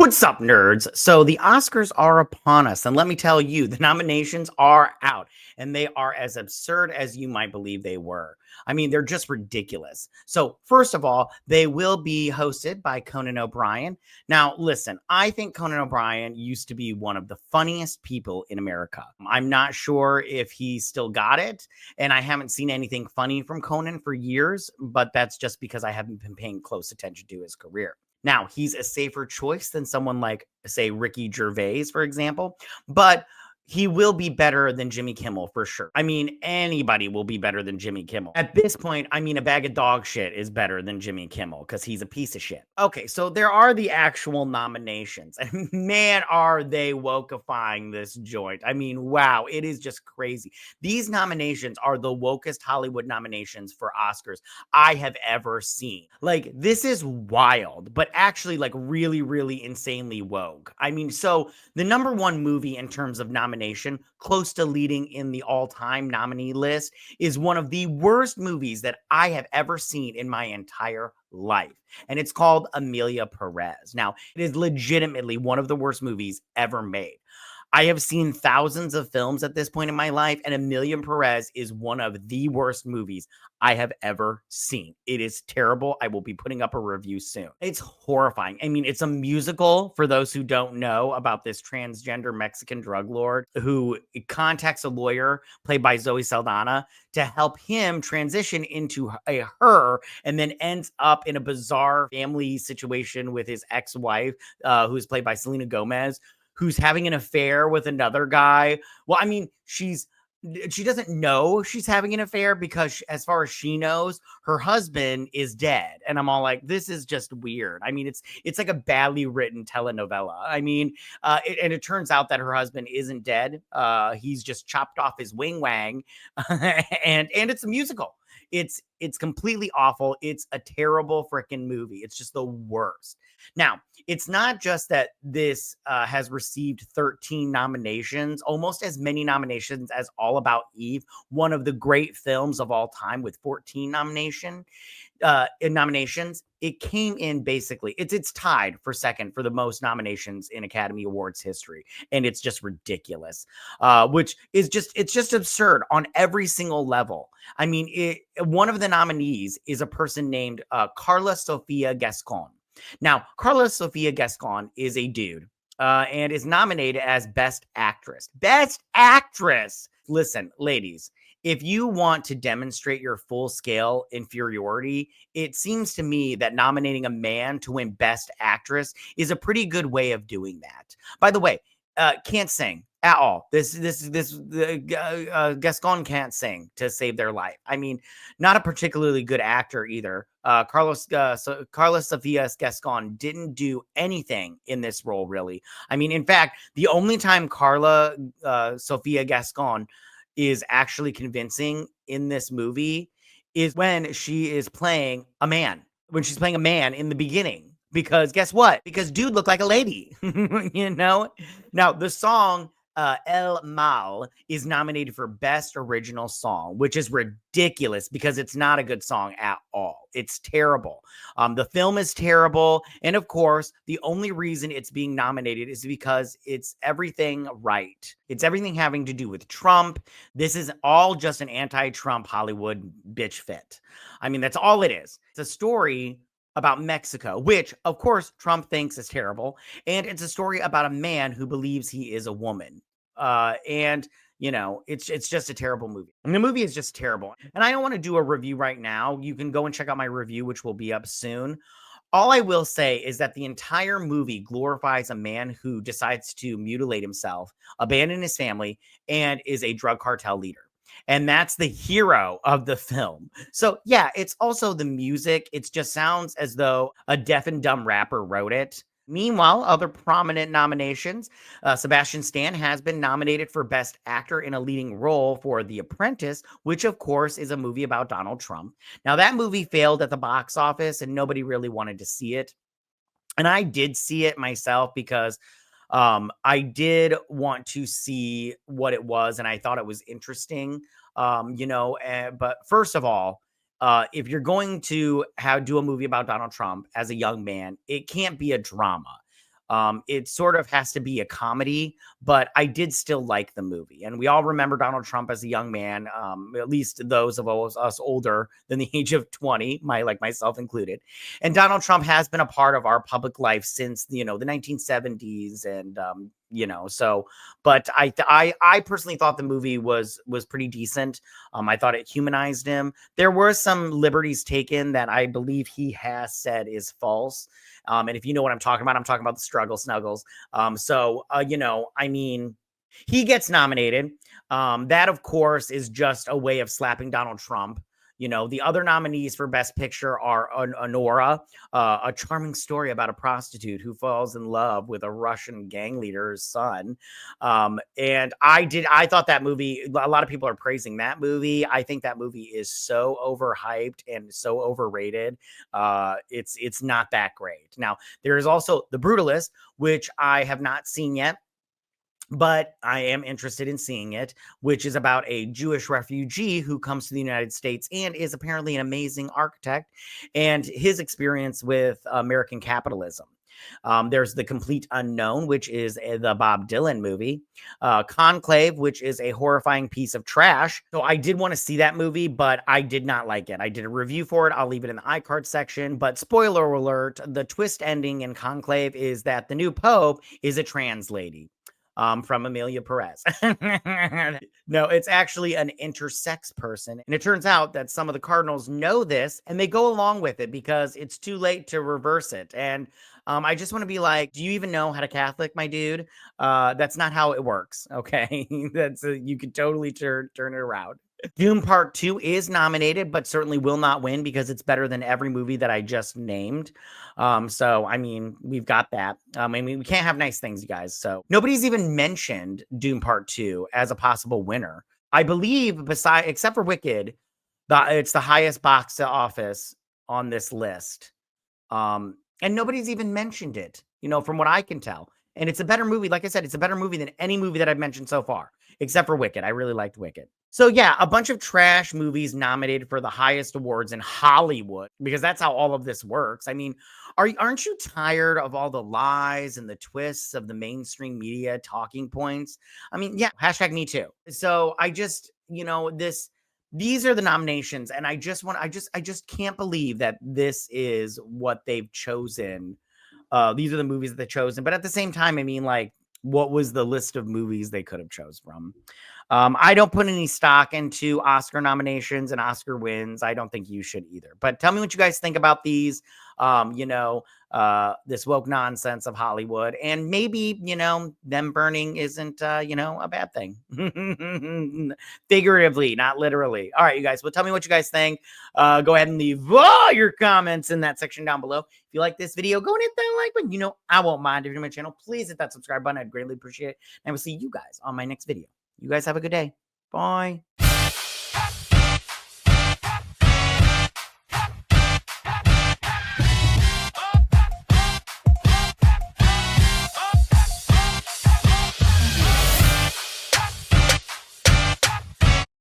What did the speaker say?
What's up, nerds? So the Oscars are upon us, and let me tell you, the nominations are out, and they are as absurd as you might believe they were. I mean, they're just ridiculous. So first of all, they will be hosted by Conan O'Brien. Now, listen, I think Conan O'Brien used to be one of the funniest people in America. I'm not sure if he still got it, and I haven't seen anything funny from Conan for years, but that's just because I haven't been paying close attention to his career. Now, he's a safer choice than someone like, say, Ricky Gervais, for example, but he will be better than Jimmy Kimmel for sure. I mean, anybody will be better than Jimmy Kimmel. At this point, I mean, a bag of dog shit is better than Jimmy Kimmel because he's a piece of shit. Okay, so there are the actual nominations, and man, are they wokeifying this joint. I mean, wow, it is just crazy. These nominations are the wokest Hollywood nominations for Oscars I have ever seen. Like, this is wild, but actually, like, really, really insanely woke. I mean, so the number one movie in terms of nomination, close to leading in the all-time nominee list, is one of the worst movies that I have ever seen in my entire life. And it's called Emilia Pérez. Now, it is legitimately one of the worst movies ever made. I have seen thousands of films at this point in my life, and Emilia Pérez is one of the worst movies I have ever seen. It is terrible. I will be putting up a review soon. It's horrifying. I mean, it's a musical for those who don't know about this transgender Mexican drug lord who contacts a lawyer played by Zoe Saldana to help him transition into a her, and then ends up in a bizarre family situation with his ex-wife, who's played by Selena Gomez, who's having an affair with another guy. Well, I mean, she doesn't know she's having an affair because as far as she knows, her husband is dead. And I'm all like, this is just weird. I mean, it's like a badly written telenovela. I mean, and it turns out that her husband isn't dead. He's just chopped off his wing wang, and it's a musical. It's completely awful. It's a terrible freaking movie. It's just the worst. Now, it's not just that this has received 13 nominations, almost as many nominations as All About Eve, one of the great films of all time with 14 nominations. It came in basically, it's tied for second for the most nominations in Academy Awards history, and it's just ridiculous, which is it's just absurd on every single level. I mean, one of the nominees is a person named Carla Sofia Gascon. Now, Carla Sofia Gascon is a dude and is nominated as Best Actress. Best Actress! Listen, ladies, if you want to demonstrate your full-scale inferiority, it seems to me that nominating a man to win Best Actress is a pretty good way of doing that. By the way, can't sing at all. Gascon can't sing to save their life. I mean, not a particularly good actor either. Carla Sofia Gascon didn't do anything in this role, really. I mean, in fact, the only time Carla Sofia Gascon is actually convincing in this movie is when she is playing a man. When she's playing a man in the beginning. Because guess what? Because dude looked like a lady, you know? Now, the song El Mal is nominated for Best Original Song, which is ridiculous because it's not a good song at all. It's terrible. The film is terrible. And of course, the only reason it's being nominated is because it's everything right. It's everything having to do with Trump. This is all just an anti-Trump Hollywood bitch fit. I mean, that's all it is. It's a story about Mexico, which, of course, Trump thinks is terrible. And it's a story about a man who believes he is a woman. And, you know, it's just a terrible movie. And the movie is just terrible. And I don't want to do a review right now. You can go and check out my review, which will be up soon. All I will say is that the entire movie glorifies a man who decides to mutilate himself, abandon his family, and is a drug cartel leader. And that's the hero of the film. So yeah, it's also the music. It just sounds as though a deaf and dumb rapper wrote it. Meanwhile, other prominent nominations, Sebastian Stan has been nominated for Best Actor in a Leading Role for The Apprentice, which of course is a movie about Donald Trump. Now that movie failed at the box office and nobody really wanted to see it. And I did see it myself because I did want to see what it was, and I thought it was interesting. But first of all, if you're going to do a movie about Donald Trump as a young man, it can't be a drama. It sort of has to be a comedy, but I did still like the movie. And we all remember Donald Trump as a young man, at least those of us older than the age of 20, like myself included. And Donald Trump has been a part of our public life since, the 1970s. And, so, but I personally thought the movie was pretty decent. I thought it humanized him. There were some liberties taken that I believe he has said is false. And if you know what I'm talking about the struggle snuggles. I mean, he gets nominated. That, of course, is just a way of slapping Donald Trump. The other nominees for Best Picture are Anora, a charming story about a prostitute who falls in love with a Russian gang leader's son. And I thought that movie, a lot of people are praising that movie. I think that movie is so overhyped and so overrated. It's not that great. Now, there is also The Brutalist, which I have not seen yet, but I am interested in seeing it, which is about a Jewish refugee who comes to the United States and is apparently an amazing architect, and his experience with American capitalism. There's The Complete Unknown, which is the Bob Dylan movie. Conclave, which is a horrifying piece of trash. So I did want to see that movie, but I did not like it. I did a review for it. I'll leave it in the iCard section. But spoiler alert, the twist ending in Conclave is that the new pope is a trans lady. From Emilia Pérez. No, it's actually an intersex person. And it turns out that some of the cardinals know this and they go along with it because it's too late to reverse it. And I just want to be like, do you even know how to Catholic, my dude? That's not how it works. Okay. You could totally turn it around. Doom Part 2 is nominated, but certainly will not win because it's better than every movie that I just named. I mean, we've got that. I mean, we can't have nice things, you guys. So nobody's even mentioned Doom Part 2 as a possible winner. I believe, except for Wicked, it's the highest box office on this list. And nobody's even mentioned it, from what I can tell. And it's a better movie. Like I said, it's a better movie than any movie that I've mentioned so far, except for Wicked. I really liked Wicked. So yeah, a bunch of trash movies nominated for the highest awards in Hollywood, because that's how all of this works. I mean, aren't you tired of all the lies and the twists of the mainstream media talking points? I mean, yeah, hashtag me too. So I just, these are the nominations, and I just can't believe that this is what they've chosen. These are the movies that they've chosen. But at the same time, I mean, like, what was the list of movies they could have chose from? I don't put any stock into Oscar nominations and Oscar wins. I don't think you should either. But tell me what you guys think about these, this woke nonsense of Hollywood. And maybe, them burning isn't, a bad thing. Figuratively, not literally. All right, you guys. Well, tell me what you guys think. Go ahead and leave all your comments in that section down below. If you like this video, go and hit that like button. I won't mind. If you're new to my channel, please hit that subscribe button. I'd greatly appreciate it. And I will see you guys on my next video. You guys have a good day. Bye.